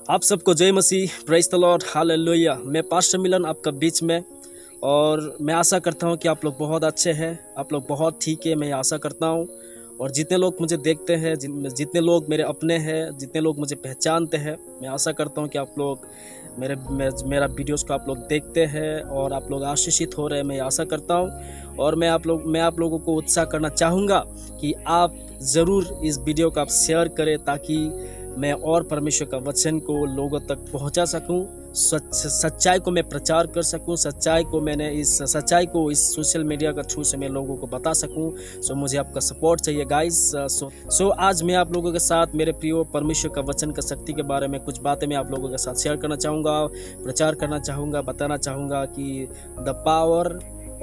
आप सबको जय मसीह, प्रेज द लॉर्ड, हालेलुया। मैं पास्टर मिलन आपका बीच में, और मैं आशा करता हूं कि आप लोग बहुत अच्छे हैं, आप लोग बहुत ठीक है, मैं आशा करता हूं। और जितने लोग मुझे देखते हैं, जितने लोग मेरे अपने हैं, जितने लोग मुझे पहचानते हैं, मैं आशा करता हूं कि आप लोग मेरा वीडियोस को आप लोग देखते हैं और आप लोग आशीषित हो रहे हैं, मैं आशा करता हूं। और मैं आप लोगों को उत्साह करना चाहूँगा कि आप ज़रूर इस वीडियो को आप शेयर करें, ताकि मैं और परमेश्वर का वचन को लोगों तक पहुंचा सकूं, सच्चाई को मैं प्रचार कर सकूं, सच्चाई को इस सोशल मीडिया का थ्रू से मैं लोगों को बता सकूं। सो मुझे आपका सपोर्ट चाहिए गाइस। सो आज मैं आप लोगों के साथ मेरे प्रिय परमेश्वर का वचन का शक्ति के बारे में कुछ बातें मैं आप लोगों के साथ शेयर करना चाहूँगा, प्रचार करना चाहूँगा, बताना चाहूँगा कि the power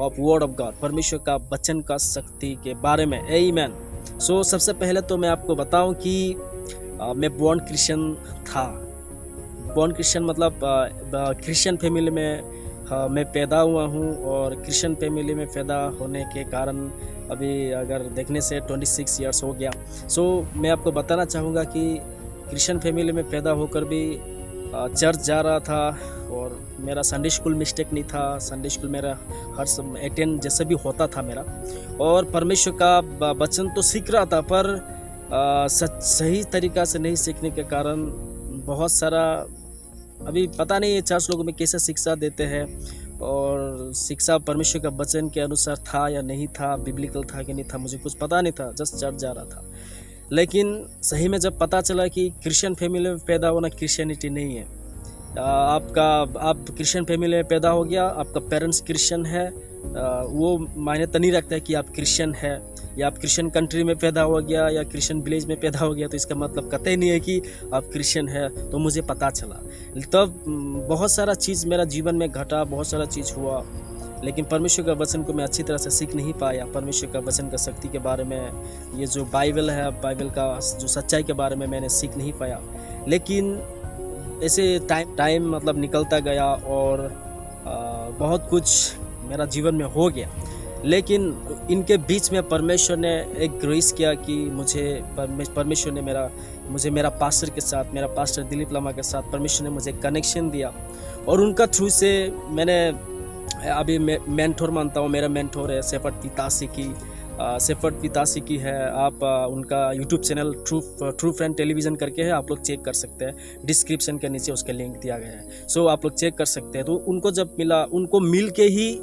of word of God, परमेश्वर का वचन का शक्ति के बारे में। आमीन। सो सबसे पहले तो मैं आपको बताऊं कि मैं बॉर्न क्रिश्चियन था। बॉर्न क्रिश्चियन मतलब क्रिश्चियन फैमिली में मैं पैदा हुआ हूँ, और क्रिश्चियन फैमिली में पैदा होने के कारण अभी अगर देखने से 26 इयर्स हो गया। सो मैं आपको बताना चाहूँगा कि क्रिश्चियन फैमिली में पैदा होकर भी चर्च जा रहा था, और मेरा संडे स्कूल मिस्टेक नहीं था। संडे स्कूल मेरा हर सब अटेंड जैसे भी होता था मेरा, और परमेश्वर का वचन तो सीख रहा था, पर सही तरीक़ा से नहीं सीखने के कारण बहुत सारा अभी पता नहीं है चर्च लोगों में कैसे शिक्षा देते हैं, और शिक्षा परमेश्वर का वचन के अनुसार था या नहीं था, बिब्लिकल था कि नहीं था, मुझे कुछ पता नहीं था, जस्ट चर्च जा रहा था। लेकिन सही में जब पता चला कि क्रिश्चियन फैमिली में पैदा होना क्रिश्चियनिटी नहीं है। आप क्रिश्चियन फैमिली में पैदा हो गया, आपका पेरेंट्स क्रिश्चियन है, वो मायने नहीं रखता है कि आप क्रिश्चियन है, या आप क्रिश्चियन कंट्री में पैदा हो गया या क्रिश्चियन विलेज में पैदा हो गया, तो इसका मतलब कतई नहीं है कि आप क्रिश्चियन है। तो मुझे पता चला, तब बहुत सारा चीज़ मेरा जीवन में घटा, बहुत सारा चीज़ हुआ, लेकिन परमेश्वर का वचन को मैं अच्छी तरह से सीख नहीं पाया। परमेश्वर का वचन का शक्ति के बारे में, ये जो बाइबल है, बाइबल का जो सच्चाई के बारे में मैंने सीख नहीं पाया। लेकिन ऐसे टाइम मतलब निकलता गया, और बहुत कुछ मेरा जीवन में हो गया। लेकिन इनके बीच में परमेश्वर ने एक ग्रेस किया कि परमेश्वर ने मुझे मेरा पास्टर के साथ, मेरा पास्टर दिलीप लामा के साथ परमेश्वर ने मुझे कनेक्शन दिया, और उनका थ्रू से मैंने अभी मेंटोर मानता हूँ। मेरा मेंटोर है शेफर्ड पितासी की है। आप उनका YouTube channel true friend television करके है, आप लोग चेक कर सकते हैं, डिस्क्रिप्शन के नीचे उसका लिंक दिया गया है। सो आप लोग चेक कर सकते हैं। तो उनको जब मिला, उनको मिल के ही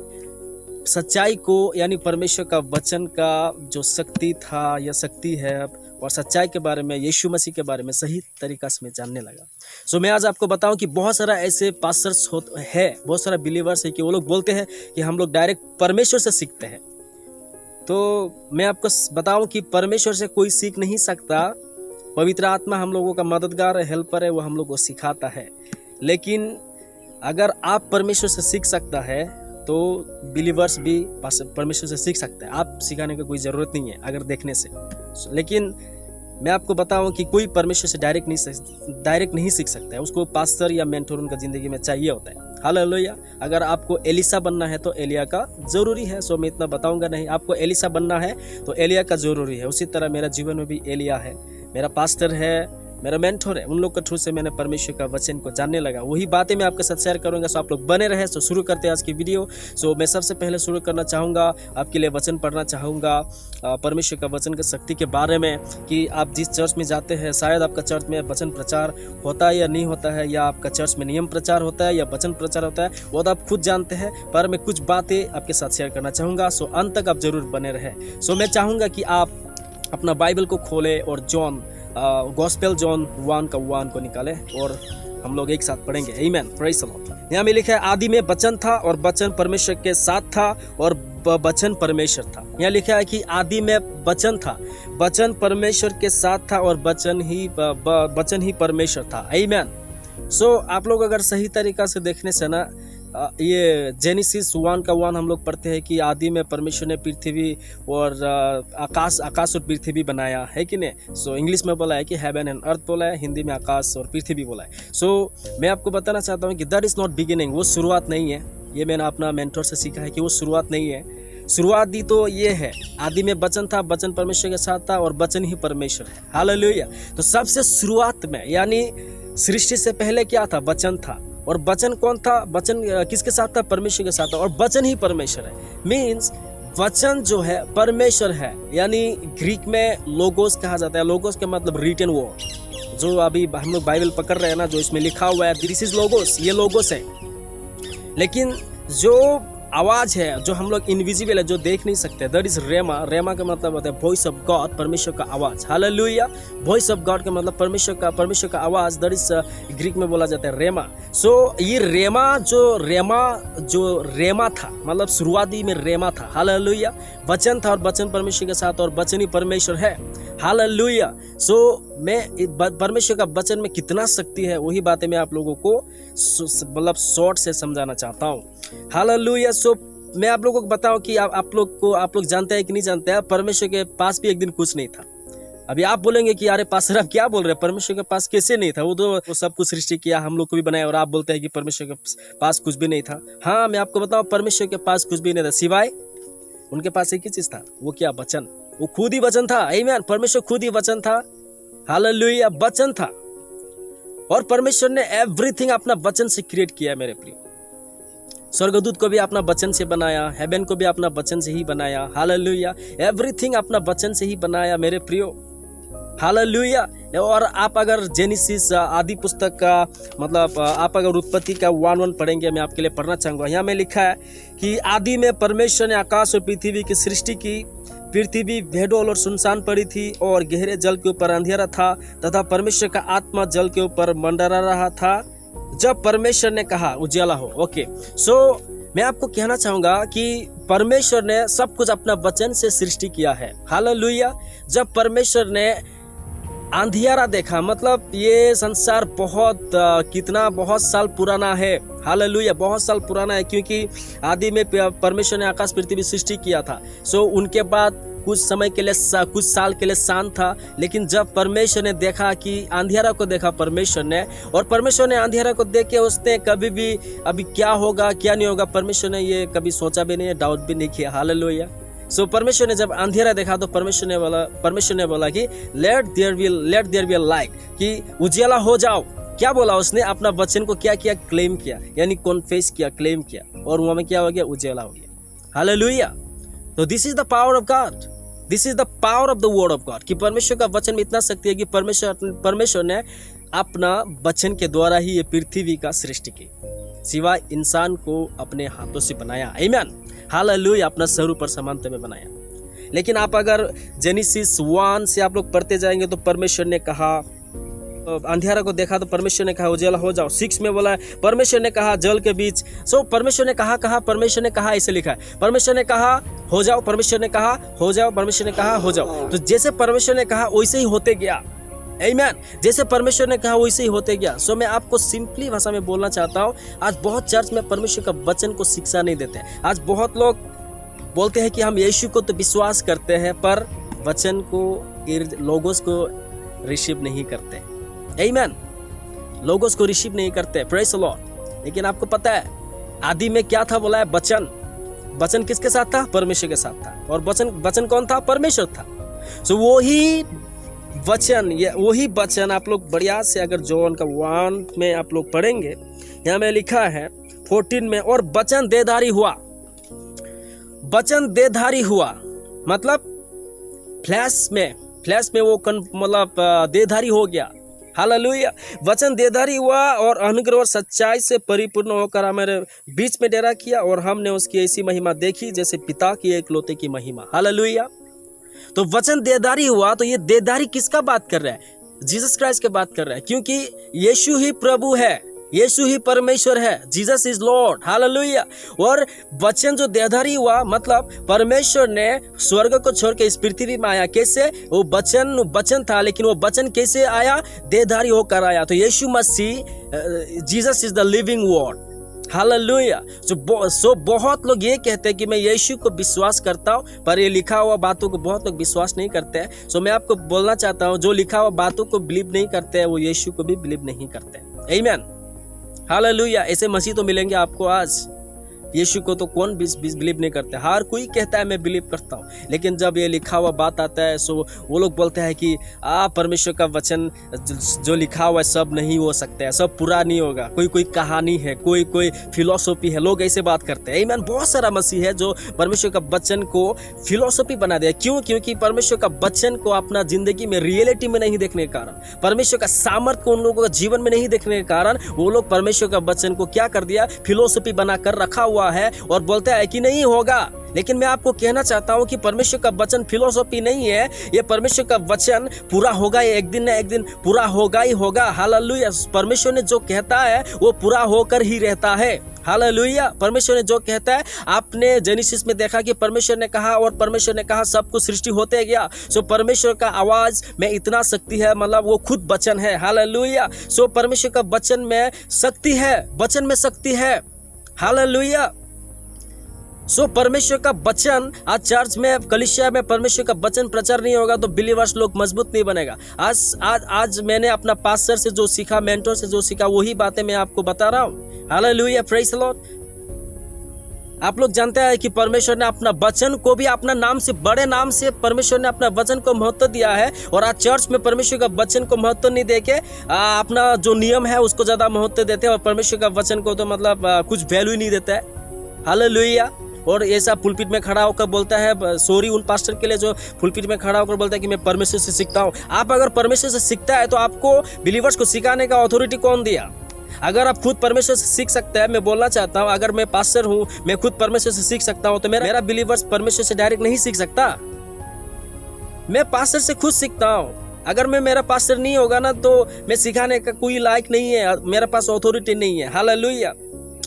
सच्चाई को, यानी परमेश्वर का वचन का जो शक्ति था या शक्ति है, और सच्चाई के बारे में, यीशु मसीह के बारे में सही तरीक़ा से मैं जानने लगा। सो मैं आज आपको बताऊं कि बहुत सारा ऐसे पास्टर्स है, बहुत सारा बिलीवर्स है कि वो लोग बोलते हैं कि हम लोग डायरेक्ट परमेश्वर से सीखते हैं। तो मैं आपको बताऊं कि परमेश्वर से कोई सीख नहीं सकता। पवित्र आत्मा हम लोगों का मददगार है, हेल्पर है, वो हम लोग को सिखाता है। लेकिन अगर आप परमेश्वर से सीख सकता है, तो बिलीवर्स भी परमेश्वर से सीख सकते हैं। आप सिखाने की कोई ज़रूरत नहीं है अगर देखने से। लेकिन मैं आपको बताऊं कि कोई परमेश्वर से डायरेक्ट नहीं सीख सकता है, उसको पास्टर या मेंटोर उनका ज़िंदगी में चाहिए होता है। हालेलुया। अगर आपको एलिसा बनना है तो एलिया का ज़रूरी है। सो मैं इतना बताऊंगा नहीं। आपको एलिसा बनना है तो एलिया का ज़रूरी है। उसी तरह मेरा जीवन में भी एलिया है, मेरा पास्टर है, मेरा मेंटोर है। उन लोग के थ्रू से मैंने परमेश्वर का वचन को जानने लगा। वही बातें मैं आपके साथ शेयर करूंगा। सो आप लोग बने रहे। सो शुरू करते हैं आज की वीडियो। सो मैं सबसे पहले शुरू करना चाहूँगा, आपके लिए वचन पढ़ना चाहूँगा परमेश्वर का वचन की शक्ति के बारे में, कि आप जिस चर्च में जाते हैं, शायद आपका चर्च में वचन प्रचार होता है या नहीं होता है, या आपका चर्च में नियम प्रचार होता है या वचन प्रचार होता है, वो तो आप खुद जानते हैं, पर मैं कुछ बातें आपके साथ शेयर करना चाहूँगा। सो अंत तक आप जरूर बने रहे। सो मैं चाहूँगा कि आप अपना बाइबल को खोलें और गॉस्पेल जॉन 1 का 1 को निकाले, और हम लोग एक साथ पढ़ेंगे। आमीन। Praise the Lord. यहाँ में लिखा है, आदि में वचन था, और वचन परमेश्वर के साथ था, और वचन परमेश्वर था। यहाँ लिखा है कि आदि में वचन था, वचन परमेश्वर के साथ था, और वचन ही परमेश्वर था। आमीन। सो आप लोग अगर सही तरीका से देखने से ना, ये जेनेसिस 1 का 1 हम लोग पढ़ते हैं कि आदि में परमेश्वर ने पृथ्वी और आकाश और पृथ्वी बनाया है कि नहीं। सो इंग्लिश में बोला है कि हेवन एंड अर्थ बोला है, हिंदी में आकाश और पृथ्वी बोला है। सो मैं आपको बताना चाहता हूँ कि दैट इज़ नॉट बिगिनिंग, वो शुरुआत नहीं है। ये मैंने अपना मेंटोर से सीखा है कि वो शुरुआत नहीं है। शुरुआत दी तो ये है, आदि में वचन था, वचन परमेश्वर के साथ था, और वचन ही परमेश्वर है। हालेलुया। तो सबसे शुरुआत में, यानी सृष्टि से पहले क्या था? वचन था। और वचन कौन था? वचन किसके साथ था? परमेश्वर के साथ था। और वचन ही परमेश्वर है। मीन्स वचन जो है परमेश्वर है, यानी ग्रीक में लोगोस कहा जाता है। लोगोस का मतलब रिटन वर्ड, जो अभी हम लोग बाइबल पकड़ रहे हैं ना, जो इसमें लिखा हुआ है, दिस इज लोगोस, ये लोगोस है। लेकिन जो आवाज है, जो हम लोग इनविजिबल है, जो देख नहीं सकते, दैट इज रेमा। रेमा का मतलब होता है वॉइस ऑफ गॉड, परमेश्वर का आवाज। हालेलुया। वॉइस ऑफ गॉड का मतलब परमेश्वर का आवाज, दैट इज ग्रीक में बोला जाता है रेमा। सो ये रेमा जो रेमा था, मतलब शुरुआती में रेमा था। हालेलुया। वचन था और वचन परमेश्वर के साथ, और वचन ही परमेश्वर है। हालेलुया। सो मैं परमेश्वर का वचन में कितना शक्ति है, वही बातें मैं आप लोगों को मतलब शॉर्ट से समझाना चाहता हूँ। हालेलुया। सो मैं आप लोगों को बताऊं कि आप लोग जानते हैं कि नहीं जानते हैं, परमेश्वर के पास भी एक दिन कुछ नहीं था। अभी आप बोलेंगे कि अरे पास्टर आप क्या बोल रहे हैं, परमेश्वर के पास कैसे नहीं था? वो तो सब कुछ सृष्टि किया, हम लोग को भी बनाया, और आप बोलते हैं कि परमेश्वर के पास कुछ भी नहीं था। हाँ, मैं आपको बताऊं, परमेश्वर के पास कुछ भी नहीं था, सिवाय उनके पास एक ही चीज था। वो क्या? वचन। वो खुद ही वचन था। आमीन। परमेश्वर खुद ही वचन था। हालेलुया। वचन था, और परमेश्वर ने एवरीथिंग अपना वचन से क्रिएट किया। मेरे प्रिय, स्वर्गदूत को भी अपना वचन से बनाया, हेवन को भी अपना वचन से ही बनाया। हालेलुया। एवरीथिंग अपना वचन से ही बनाया मेरे प्रियो। हालेलुया। और आप अगर जेनेसिस आदि पुस्तक का मतलब आप अगर उत्पत्ति का 1:1 पढ़ेंगे, मैं आपके लिए पढ़ना चाहूंगा। यहाँ में लिखा है कि आदि में परमेश्वर ने आकाश और पृथ्वी की सृष्टि की। पृथ्वी भेड़ोल और सुनसान पड़ी थी, और गहरे जल के ऊपर अंधेरा था, तथा परमेश्वर का आत्मा जल के ऊपर मंडरा रहा था। जब परमेश्वर ने कहा उजाला हो। ओके, सो मैं आपको कहना चाहूंगा कि परमेश्वर ने सब कुछ अपना वचन से सृष्टि किया है। हालेलुया। जब परमेश्वर ने अंधियारा देखा, मतलब ये संसार बहुत साल पुराना है। हालेलुया। बहुत साल पुराना है, क्योंकि आदि में परमेश्वर ने आकाश पृथ्वी सृष्टि किया था। सो उनके बाद कुछ समय के लिए, कुछ साल के लिए शांत था। लेकिन जब परमेश्वर ने देखा कि अंधियारा को देखा परमेश्वर ने, और परमेश्वर ने अंधियारा को देख के उसने कभी भी अभी क्या होगा क्या नहीं होगा, परमेश्वर ने ये कभी सोचा भी नहीं है, डाउट भी नहीं किया। हालेलुया। सो परमेश्वर ने जब अंधेरा देखा तो परमेश्वर ने बोला कि let there be a light, कि उजियाला हो जाओ। क्या बोला उसने? अपना वचन को क्या किया? क्लेम किया, यानी कॉन्फेस किया, क्लेम किया, और वहां में क्या हो गया? उजियाला हो गया। हालेलुया। तो this is the power of God, this is the power of the word of God, कि परमेश्वर का वचन में इतना शक्ति है कि परमेश्वर ने अपना वचन के द्वारा ही ये पृथ्वी का सृष्टि की, सिवाय इंसान को अपने हाथों से बनाया। आमीन। हालेलुया। अपना स्वरूप पर समानता में बनाया। लेकिन आप अगर जेनेसिस 1 से आप लोग पढ़ते जाएंगे तो परमेश्वर ने कहा, अंधेरा को देखा तो परमेश्वर ने कहा उजाला हो जाओ। 6 में बोला परमेश्वर ने कहा जल के बीच। सो परमेश्वर ने कहा ऐसे लिखा है, परमेश्वर ने कहा हो जाओ, परमेश्वर ने कहा हो जाओ, परमेश्वर ने कहा हो जाओ। तो जैसे परमेश्वर ने कहा वैसे ही होते गया। आमीन। जैसे परमेश्वर ने कहा वैसे ही होते गया। सो मैं आपको सिंपली भाषा में बोलना चाहता हूँ, आज बहुत चर्च में परमेश्वर का वचन को शिक्षा नहीं देते। आज बहुत लोग बोलते हैं कि हम यीशु को तो विश्वास करते हैं, पर वचन को, लोगोस को रिसीव नहीं करते। आमीन। लोगोस को रिसीव नहीं करते। Praise the Lord. लेकिन आपको पता है आदि में क्या था? बोला है वचन। वचन किसके साथ था? परमेश्वर के साथ था। और वचन कौन था? परमेश्वर था। सो वही वचन आप लोग बढ़िया से अगर जॉन का 1 में आप लोग पढ़ेंगे, यहाँ में लिखा है 14 में, और वचन देहधारी हुआ। वचन देहधारी हुआ मतलब फ्लैश में वो मतलब देहधारी हो गया। हालेलुया। वचन देहधारी हुआ और अनुग्रह और सच्चाई से परिपूर्ण होकर हमारे बीच में डेरा किया, और हमने उसकी ऐसी महिमा देखी जैसे पिता की एकलौते की महिमा। हालेलुया। तो वचन देहधारी हुआ, तो ये देहधारी किसका बात कर रहा है? जीसस क्राइस्ट की बात कर रहा है, क्योंकि यीशु ही प्रभु है, यीशु ही परमेश्वर है। Jesus is Lord. हालेलुया। और वचन जो देहधारी हुआ मतलब परमेश्वर ने स्वर्ग को छोड़ के इस पृथ्वी में आया। कैसे? वो वचन था, लेकिन वो वचन कैसे आया? देहधारी होकर आया। तो यीशु मसीह, Jesus is the living word. Hallelujah. So बहुत लोग ये कहते हैं कि मैं यीशु को विश्वास करता हूँ, पर ये लिखा हुआ बातों को बहुत लोग विश्वास नहीं करते हैं। सो मैं आपको बोलना चाहता हूँ, जो लिखा हुआ बातों को बिलीव नहीं करते हैं, वो यीशु को भी बिलीव नहीं करते। आमीन। हालेलुया। ऐसे मसीह तो मिलेंगे आपको आज, यीशु को तो कौन बिलीव नहीं करते, हर कोई कहता है मैं बिलीव करता हूँ, लेकिन जब ये लिखा हुआ बात आता है सो वो लोग बोलते हैं कि परमेश्वर का वचन जो लिखा हुआ है सब नहीं हो सकता है, सब पूरा नहीं होगा, कोई कहानी है, कोई फिलोसॉफी है। लोग ऐसे बात करते हैं। आमीन। बहुत सारा मसीह है जो परमेश्वर का वचन को फिलोसॉफी बना दिया। क्यों? क्योंकि परमेश्वर का वचन को अपना जिंदगी में रियलिटी में नहीं देखने के कारण, परमेश्वर का सामर्थ्य को उन लोगों का जीवन में नहीं देखने के कारण वो लोग परमेश्वर का वचन को क्या कर दिया, फिलोसॉफी बनाकर रखा हुआ है और बोलते हैं कि नहीं होगा। लेकिन मैं आपको कहना चाहता हूं कि परमेश्वर का वचन फिलोसॉफी नहीं है, ये परमेश्वर का वचन पूरा होगा, ये एक दिन न एक दिन पूरा होगा ही होगा। हालेलुया। परमेश्वर ने जो कहता है वो पूरा होकर ही रहता है। हालेलुया। परमेश्वर ने जो कहता है, आपने जेनेसिस में देखा कि परमेश्वर ने कहा और परमेश्वर ने कहा सब कुछ सृष्टि होते गया। सो परमेश्वर का आवाज में इतना शक्ति है, मतलब वो खुद वचन है। हालेलुया। सो परमेश्वर का वचन में शक्ति है, वचन में शक्ति है। हालेलुया। सो परमेश्वर का वचन आज चर्च में, कलीसिया में परमेश्वर का वचन प्रचार नहीं होगा तो बिलीवर्स लोग मजबूत नहीं बनेगा। आज मैंने अपना पास्टर से जो सीखा, मेंटर से जो सीखा, वही बातें मैं आपको बता रहा हूँ। हालेलुया। Praise the Lord. आप लोग जानते हैं कि परमेश्वर ने अपना वचन को भी अपना नाम से, बड़े नाम से परमेश्वर ने अपना वचन को महत्व दिया है। और आज चर्च में परमेश्वर का वचन को महत्व नहीं देके अपना जो नियम है उसको ज्यादा महत्व देते हैं और परमेश्वर का वचन को तो मतलब कुछ वैल्यू नहीं देता है। हालेलुया। और ऐसा पुलपिट में खड़ा होकर बोलता है, सॉरी उन पास्टर के लिए जो पुलपिट में खड़ा होकर बोलता है कि मैं परमेश्वर से सीखता हूँ। आप अगर परमेश्वर से सीखता है तो आपको बिलीवर्स को सिखाने का अथॉरिटी कौन दिया? अगर आप खुद परमेश्वर से सीख सकते हैं, मैं बोलना चाहता हूँ, अगर मैं पास्टर हूँ, मैं खुद परमेश्वर से सीख सकता हूँ, तो मेरा बिलीवर्स परमेश्वर से डायरेक्ट नहीं सीख सकता। मैं पास्टर से खुद सीखता हूँ। अगर मेरा पास्टर नहीं होगा ना तो मैं सिखाने का कोई लायक नहीं है, मेरे पास अथॉरिटी नहीं है। हालेलुया।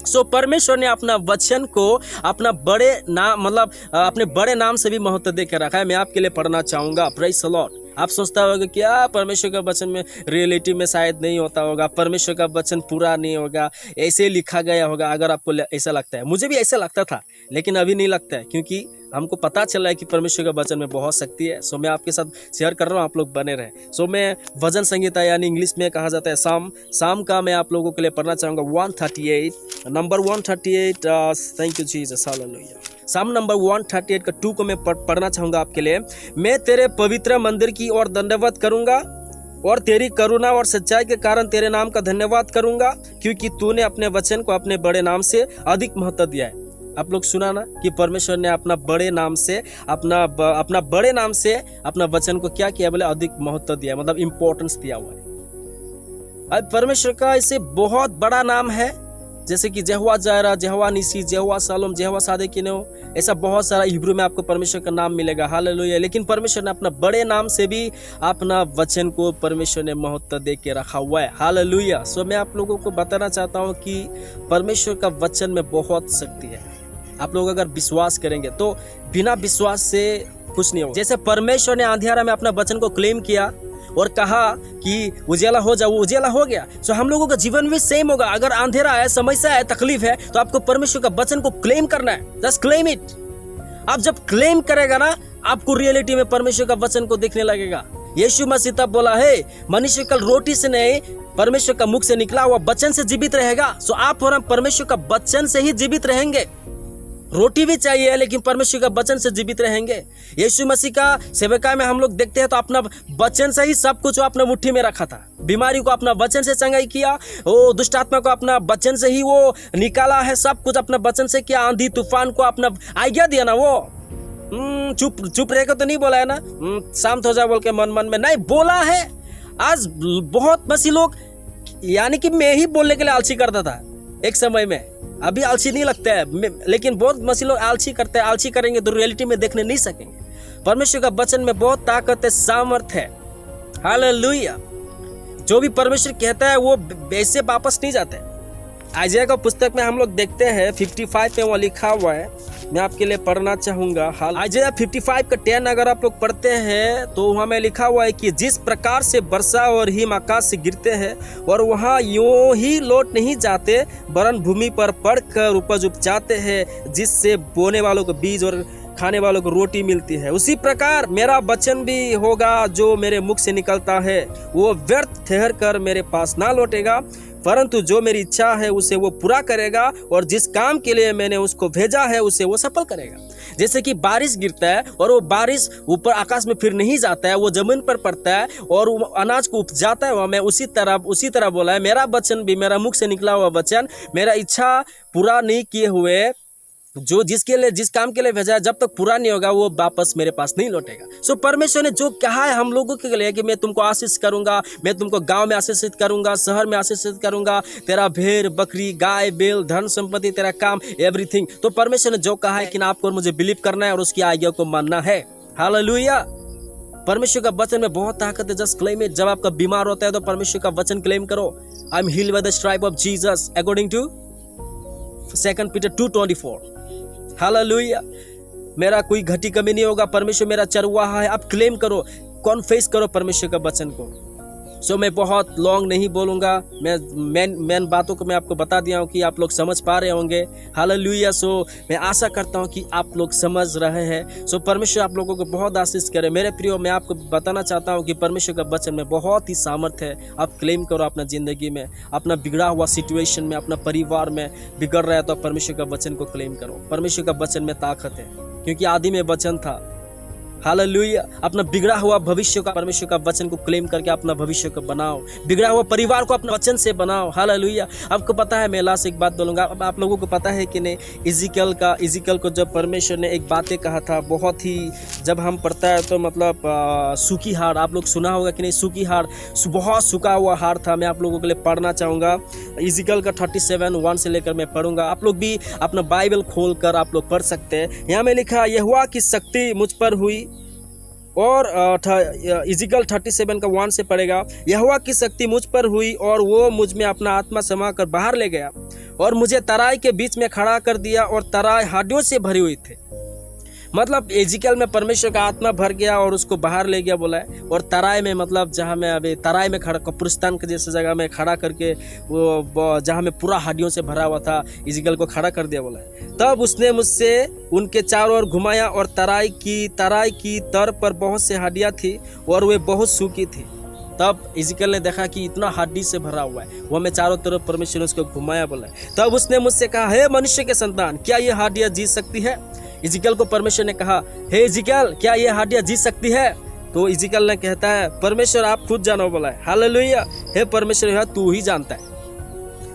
सो परमेश्वर ने अपना वचन को अपना बड़े नाम, मतलब अपने बड़े नाम से भी महत्व दे के रखा है। मैं आपके लिए पढ़ना चाहूंगा। Praise the Lord. आप सोचता होगा क्या परमेश्वर का वचन में रियलिटी में शायद नहीं होता होगा, परमेश्वर का वचन पूरा नहीं होगा, ऐसे लिखा गया होगा। अगर आपको ऐसा लगता है, मुझे भी ऐसा लगता था, लेकिन अभी नहीं लगता है, क्योंकि हमको पता चला है कि परमेश्वर का वचन में बहुत शक्ति है। सो मैं आपके साथ शेयर कर रहा हूँ, आप लोग बने रहे। सो मैं भजन संगीता यानी इंग्लिश में कहा जाता है साम का मैं आप लोगों के लिए पढ़ना चाहूँगा। 138 number 138। Thank you Jesus. Hallelujah. साम नंबर 138 का 2 को मैं पढ़ना चाहूँगा आपके लिए। मैं तेरे पवित्र मंदिर की ओर दंडवत करूँगा और तेरी करुणा और सच्चाई के कारण तेरे नाम का धन्यवाद करूँगा, क्योंकि तूने अपने वचन को अपने बड़े नाम से अधिक महत्व दिया है। आप लोग सुना ना कि परमेश्वर ने अपना बड़े नाम से अपना बड़े नाम से अपना वचन को क्या किया, बोले अधिक महत्व दिया, मतलब इंपॉर्टेंस दिया हुआ है। अब परमेश्वर का इसे बहुत बड़ा नाम है, जैसे कि यहोवा जायरा, यहोवा निसी, यहोवा शालोम, यहोवा सादेकिनो, ऐसा बहुत सारा हिब्रू में आपको परमेश्वर का नाम मिलेगा। हालेलुया। लेकिन परमेश्वर ने अपना बड़े नाम से भी अपना वचन को परमेश्वर ने महत्व दे के रखा हुआ है। हालेलुया। सो मैं आप लोगों को बताना चाहता हूँ कि परमेश्वर का वचन में बहुत शक्ति है। आप लोग अगर विश्वास करेंगे तो बिना विश्वास से कुछ नहीं होगा। जैसे परमेश्वर ने अंधेरा में अपना वचन को क्लेम किया और कहा कि उजाला हो जाओ, वो उजाला हो गया। सो हम लोगों का जीवन भी सेम होगा। अगर अंधेरा है, समस्या है, तकलीफ है, तो आपको परमेश्वर का वचन को क्लेम करना है। Just claim it. आप जब क्लेम करेगा ना, आपको रियलिटी में परमेश्वर का वचन को देखने लगेगा। यीशु मसीह तब बोला है, मनुष्य कल रोटी से नहीं परमेश्वर का मुख से निकला हुआ वचन से जीवित रहेगा। सो आप और हम परमेश्वर का वचन से ही जीवित रहेंगे। रोटी भी चाहिए लेकिन परमेश्वर का वचन से जीवित रहेंगे। यीशु मसीह का सेवकाई में हम लोग देखते हैं तो अपना वचन से ही सब कुछ अपने मुट्ठी में रखा था। बीमारी को अपना वचन से चंगाई किया, वो दुष्ट आत्मा को अपना वचन से ही वो निकाला है, सब कुछ अपना वचन से किया। आंधी तूफान को अपना आज्ञा दिया ना, वो चुप रहेगा तो नहीं बोला है ना, शांत हो जा बोल के मन में नहीं बोला है। आज बहुत मसीह लोग, यानी कि मैं ही बोलने के लिए आलसी करता था एक समय में, अभी आलसी नहीं लगता है, लेकिन बहुत मसीह लोग आलसी करते हैं। आलसी करेंगे तो रियलिटी में देखने नहीं सकेंगे। परमेश्वर का वचन में बहुत ताकत है, सामर्थ है। हालेलुया। जो भी परमेश्वर कहता है वो वैसे वापस नहीं जाता है। आइज़ाया का पुस्तक में हम लोग देखते हैं 55 में वो लिखा हुआ है, मैं आपके लिए पढ़ना चाहूंगा। आइज़ाया 55 का 10 अगर आप लोग पढ़ते हैं तो वहाँ में लिखा हुआ है कि जिस प्रकार से वर्षा और हिम आकाश से गिरते हैं और वहाँ यूं ही लौट नहीं जाते, वरन भूमि पर पड़कर उपज उपजाते हैं, जिससे बोने वालों को बीज और खाने वालों को रोटी मिलती है, उसी प्रकार मेरा वचन भी होगा जो मेरे मुख से निकलता है, वो व्यर्थ ठहर कर मेरे पास ना लौटेगा, परंतु जो मेरी इच्छा है उसे वो पूरा करेगा, और जिस काम के लिए मैंने उसको भेजा है उसे वो सफल करेगा। जैसे कि बारिश गिरता है और वो बारिश ऊपर आकाश में फिर नहीं जाता है, वो जमीन पर पड़ता है और वो अनाज को उपजाता है। मैं उसी तरह बोला है, मेरा वचन भी, मेरा मुख से निकला हुआ वचन, मेरा इच्छा पूरा नहीं किए हुए, जो जिस काम के लिए भेजा है, जब तक पूरा नहीं होगा वो वापस मेरे पास नहीं लौटेगा। सो परमेश्वर ने जो कहा है हम लोगों के लिए कि मैं तुमको आशीष करूंगा, मैं तुमको गांव में आशीषित करूंगा, शहर में आशीषित करूंगा, तेरा भेड़ बकरी गाय बैल धन संपत्ति तेरा काम एवरीथिंग। तो परमेश्वर ने जो कहा है कि आपको और मुझे बिलीव करना है और उसकी आज्ञा को मानना है। हालेलुया। परमेश्वर का वचन में बहुत ताकत है। Just claim it. जब आपका बीमार होता है तो परमेश्वर का वचन क्लेम करो। I am healed by the stripe of Jesus according to 2 Peter 2:24। Hallelujah. मेरा कोई घटी कमी नहीं होगा, परमेश्वर मेरा चरवाहा है। आप क्लेम करो, कॉन्फेस करो परमेश्वर का वचन को। सो मैं बहुत लॉन्ग नहीं बोलूँगा, मैं मेन बातों को मैं आपको बता दिया हूँ कि आप लोग समझ पा रहे होंगे। हालेलुया। सो मैं आशा करता हूँ कि आप लोग समझ रहे हैं। सो परमेश्वर आप लोगों को बहुत आशीष करे। मेरे प्रियो, मैं आपको बताना चाहता हूँ कि परमेश्वर का वचन में बहुत ही सामर्थ्य है। आप क्लेम करो अपना ज़िंदगी में, अपना बिगड़ा हुआ सिचुएशन में, अपना परिवार में बिगड़ रहा है तो परमेश्वर का वचन को क्लेम करो। परमेश्वर का वचन में ताकत है, क्योंकि आदि में वचन था। हालेलुया। अपना बिगड़ा हुआ भविष्य का परमेश्वर का वचन को क्लेम करके अपना भविष्य को बनाओ। बिगड़ा हुआ परिवार को अपना वचन से बनाओ। हालेलुया। आपको पता है, मैं लास्ट एक बात बोलूँगा। अब आप लोगों को पता है कि नहीं, इज़िकल को जब परमेश्वर ने एक बातें कहा था, बहुत ही जब हम पढ़ता है तो मतलब सूखी हाड़, आप लोग सुना होगा कि नहीं, सूखी हाड़, बहुत सूखा हुआ हाड़ था। मैं आप लोगों के लिए पढ़ना चाहूँगा। इज़िकल का 37:1 से लेकर मैं पढ़ूंगा। आप लोग भी अपना बाइबल खोल कर आप लोग पढ़ सकते हैं। यहाँ में लिखा, यहोवा की शक्ति मुझ पर हुई, और इज़िकल 37 का 1 से पढ़ेगा, यहोवा की शक्ति मुझ पर हुई और वो मुझ में अपना आत्मा समा कर बाहर ले गया और मुझे तराई के बीच में खड़ा कर दिया और तराई हड्डियों से भरी हुई थी। मतलब इज़िकल में परमेश्वर का आत्मा भर गया और उसको बाहर ले गया बोला है। और तराई में मतलब जहाँ मैं अभी तराई में खड़ा, कब्रिस्तान के जैसे जगह में खड़ा करके, वो जहाँ में पूरा हड्डियों से भरा हुआ था, इज़िकल को खड़ा कर दिया बोला है। तब उसने मुझसे उनके चारों ओर घुमाया और तराई की तर पर बहुत से हड्डियाँ थी और वे बहुत सूखी थी। तब इज़िकल ने देखा कि इतना हड्डी से भरा हुआ है, वह मैं चारों तरफ परमेश्वर ने उसको घुमाया बोला है। तब उसने मुझसे कहा, हे मनुष्य के संतान, क्या ये हड्डियाँ जी सकती है? इज़िकल को परमेश्वर ने कहा, हे इज़िकल, क्या ये हड्डियाँ जी सकती है? तो इज़िकल ने कहता है, परमेश्वर आप खुद जानो बोला है। हालेलुया। हे परमेश्वर, यह तू ही जानता है।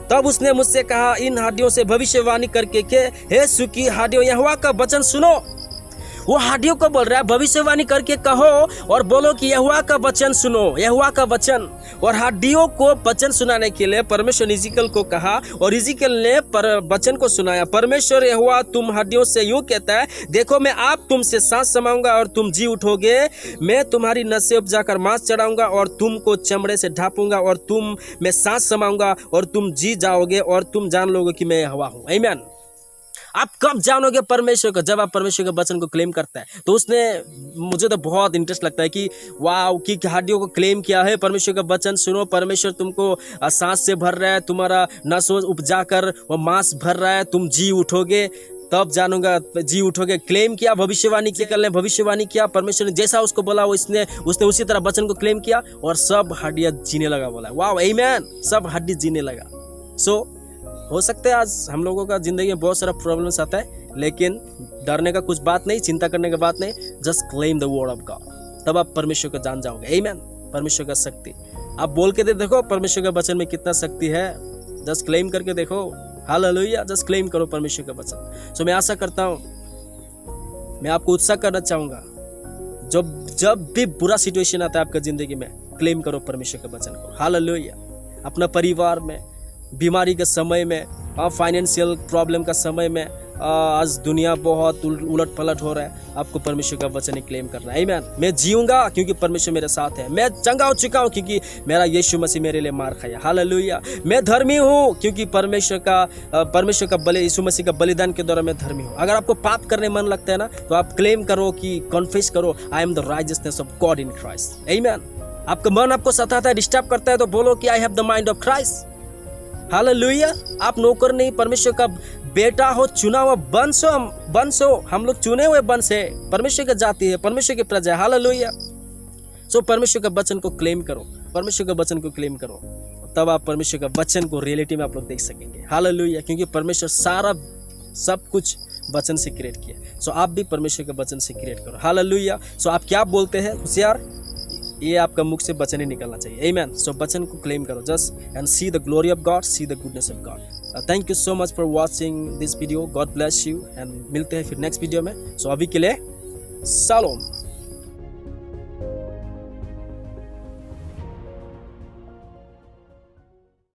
तब उसने मुझसे कहा, इन हड्डियों से भविष्यवाणी करके के, हे सूखी हड्डियों, यहोवा का वचन सुनो। वो हड्डियों को बोल रहा है, भविष्यवाणी करके कहो और बोलो कि यहोवा का वचन सुनो, यहोवा का वचन। और हड्डियों को वचन सुनाने के लिए परमेश्वर ने इज़िकल को कहा और इज़िकल ने वचन को सुनाया। परमेश्वर यहोवा तुम हड्डियों से यूं कहता है, देखो मैं आप तुमसे सांस समाऊंगा और तुम जी उठोगे। मैं तुम्हारी नसें उपजाकर मांस चढ़ाऊंगा और तुमको चमड़े से ढापूंगा और तुम में सांस समाऊंगा और तुम जी जाओगे और तुम जान लोगे कि मैं यहोवा हूँ। आमीन। आप कब जानोगे परमेश्वर को? जब आप परमेश्वर के वचन को क्लेम करता है। तो उसने, मुझे तो बहुत इंटरेस्ट लगता है कि वाह, कि हड्डियों को क्लेम किया है, परमेश्वर का वचन सुनो, परमेश्वर तुमको सांस से भर रहा है, तुम्हारा नस उपजा कर वो मांस भर रहा है, तुम जी उठोगे, तब जानूंगा, जी उठोगे। क्लेम किया, भविष्यवाणी किया, कल ने भविष्यवाणी किया, परमेश्वर ने जैसा उसको बोला वो उसने उसी तरह वचन को क्लेम किया और सब हड्डियाँ जीने लगा बोला। वाह, आमीन। सब हड्डी जीने लगा। सो हो सकता है आज हम लोगों का जिंदगी में बहुत सारा प्रॉब्लम्स आता है, लेकिन डरने का कुछ बात नहीं, चिंता करने का बात नहीं। Just claim the word of God, तब आप परमेश्वर को जान जाओगे। आमीन। परमेश्वर का शक्ति आप बोल के देखो, परमेश्वर का वचन में कितना शक्ति है। जस्ट क्लेम करके देखो। हालेलुया। जस्ट क्लेम करो परमेश्वर का वचन। सो मैं आशा करता हूँ, मैं आपको उत्साह करना चाहूँगा, जब भी बुरा सिचुएशन आता है आपका जिंदगी में, क्लेम करो परमेश्वर के वचन को। हालेलुया। अपना परिवार में, बीमारी के समय में, फाइनेंशियल प्रॉब्लम का समय में, आज दुनिया बहुत उलट पलट हो रहा है, आपको परमेश्वर का वचन ही क्लेम करना है। आमीन। मैं जीऊंगा क्योंकि परमेश्वर मेरे साथ है। मैं चंगा हो चुका हूँ क्योंकि मेरा यीशु मसीह मेरे लिए मार खाया। हालेलुया। मैं धर्मी हूँ क्योंकि परमेश्वर का यीशु मसीह का बलिदान के द्वारा मैं धर्मी हूँ। अगर आपको पाप करने मन लगता है ना, तो आप क्लेम करो कि कॉन्फेस करो, I am the righteousness of God in Christ. आमीन। आपका मन आपको सताता है, डिस्टर्ब करता है, तो बोलो कि I have the mind of Christ. Hallelujah. आप नौकर नहीं, परमेश्वर का बेटा हो, चुना हुआ वंश हो। हम लोग चुने हुए वंश है, परमेश्वर की जाति है, परमेश्वर की प्रजा है। हालेलुया। सो परमेश्वर का वचन को क्लेम करो, परमेश्वर का वचन को क्लेम करो, तब आप परमेश्वर का वचन को रियलिटी में आप लोग देख सकेंगे। हालेलुया। क्योंकि परमेश्वर सारा सब कुछ वचन से क्रिएट किया। सो आप भी परमेश्वर के वचन से क्रिएट करो। हालेलुया। सो आप क्या बोलते हैं होशियार, ये आपका मुख से वचन ही निकलना चाहिए। आमेन। सो वचन को क्लेम करो just and see the glory of God, see the goodness of God. Thank you so much for watching this video. God bless you and मिलते हैं फिर नेक्स्ट वीडियो में। सो अभी के लिए शालोम।